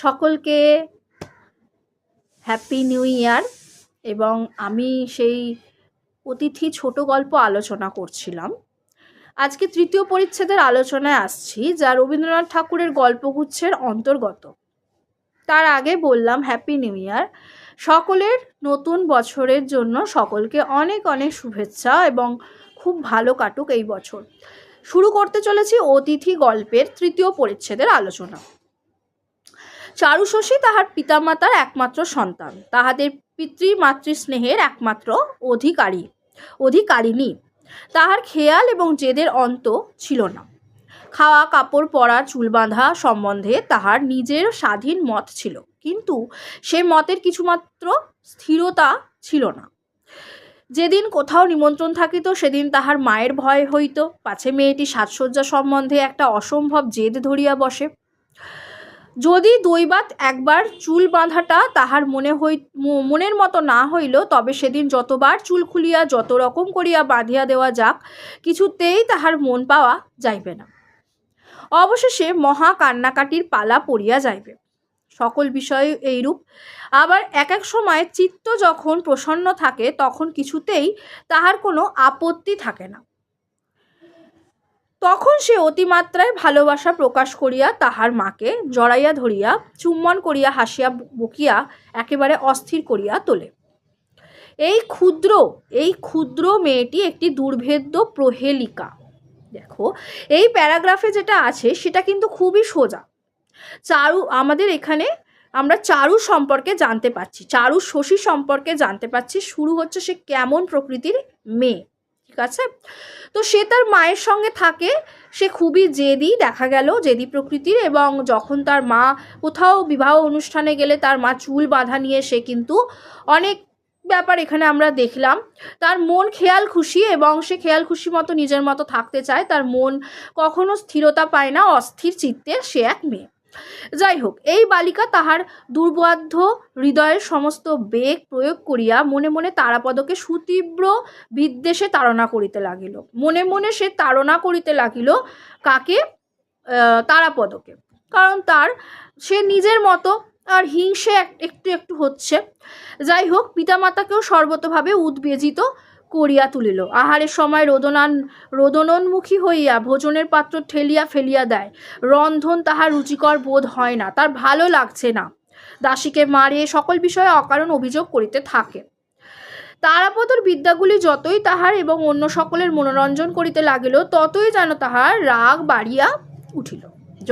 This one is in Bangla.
সকলকে হ্যাপি নিউ ইয়ার। এবং আমি সেই অতিথি ছোট গল্প আলোচনা করছিলাম। আজকে তৃতীয় পরিচ্ছেদের আলোচনায় আসছি, যা রবীন্দ্রনাথ ঠাকুরের গল্পগুচ্ছের অন্তর্গত। তার আগে বললাম হ্যাপি নিউ ইয়ার। সকলের নতুন বছরের জন্য সকলকে অনেক অনেক শুভেচ্ছা এবং খুব ভালো কাটুক এই বছর। শুরু করতে চলেছি অতিথি গল্পের তৃতীয় পরিচ্ছেদের আলোচনা। চারুশশী তাহার পিতামাতার একমাত্র সন্তান, তাহাদের পিতৃমাতৃ স্নেহের একমাত্র অধিকারিণী। তাহার খেয়াল এবং জেদের অন্ত ছিল না। খাওয়া, কাপড় পরা, চুল বাঁধা সম্বন্ধে তাহার নিজের স্বাধীন মত ছিল, কিন্তু সে মতের কিছুমাত্র স্থিরতা ছিল না। যেদিন কোথাও নিমন্ত্রণ থাকিত সেদিন তাহার মায়ের ভয় হইত পাছে মেয়েটি সাজসজ্জা সম্বন্ধে একটা অসম্ভব জেদ ধরিয়া বসে। যদি দৈবাত একবার চুল বাঁধাটা তাহার মনের মতো না হইল, তবে সেদিন যতবার চুল খুলিয়া যত রকম করিয়া বাঁধিয়া দেওয়া যাক, কিছুতেই তাহার মন পাওয়া যাইবে না। অবশেষে মহা কান্নাকাটির পালা পড়িয়া যাইবে। সকল বিষয়ে এইরূপ। আবার এক এক সময় চিত্ত যখন প্রসন্ন থাকে তখন কিছুতেই তাহার কোনো আপত্তি থাকে না। তখন সে অতিমাত্রায় ভালোবাসা প্রকাশ করিয়া তাহার মাকে জড়াইয়া ধরিয়া চুম্বন করিয়া হাসিয়া বকিয়া একেবারে অস্থির করিয়া তোলে। এই ক্ষুদ্র মেয়েটি একটি দুর্ভেদ্য প্রহেলিকা। দেখো, এই প্যারাগ্রাফে যেটা আছে সেটা কিন্তু খুবই সোজা। আমাদের এখানে আমরা চারু সম্পর্কে জানতে পারছি, চারুশশী সম্পর্কে জানতে পারছি। শুরু হচ্ছে সে কেমন প্রকৃতির মেয়ে, ঠিক আছে? তো সে তার মায়ের সঙ্গে থাকে, সে খুবই জেদি, দেখা গেল জেদি প্রকৃতির। এবং যখন তার মা কোথাও বিবাহ অনুষ্ঠানে গেলে তার মা চুল বাঁধা নিয়ে সে কিন্তু অনেক ব্যাপার এখানে আমরা দেখলাম। তার মন খেয়াল খুশি এবং সে খেয়াল খুশি মতো নিজের মতো থাকতে চায়। তার মন কখনো স্থিরতা পায় না, অস্থির চিত্তের সে এক মেয়ে। যাই হোক, এই বালিকা তাহার দুর্বাধ্য হৃদয়ের সমস্ত বেগ প্রয়োগ করিয়া মনে মনে তারাপদকে সুতীব্র বিদ্বেষে তাড়না করিতে লাগিল। মনে মনে সে তাড়না করিতে লাগিল কাকে? তারাপদকে। কারণ সে নিজের মতো আর হিংসে একটু একটু হচ্ছে। যাই হোক, পিতামাতাকেও সর্বতভাবে উদ্বেজিত করিয়া তুলিল। আহারের সময় রোদনোন্মুখী হইয়া ভোজনের পাত্র ঠেলিয়া ফেলিয়া দেয়। রন্ধন তাহার রুচিকর বোধ হয় না, তার ভালো লাগছে না। দাসীকে মারে, সকল বিষয়ে অকারণ অভিযোগ করিতে থাকে। তারাপদর বিদ্যাগুলি যতই তাহার এবং অন্য সকলের মনোরঞ্জন করিতে লাগিল, ততই যেন তাহার রাগ বাড়িয়া উঠিল।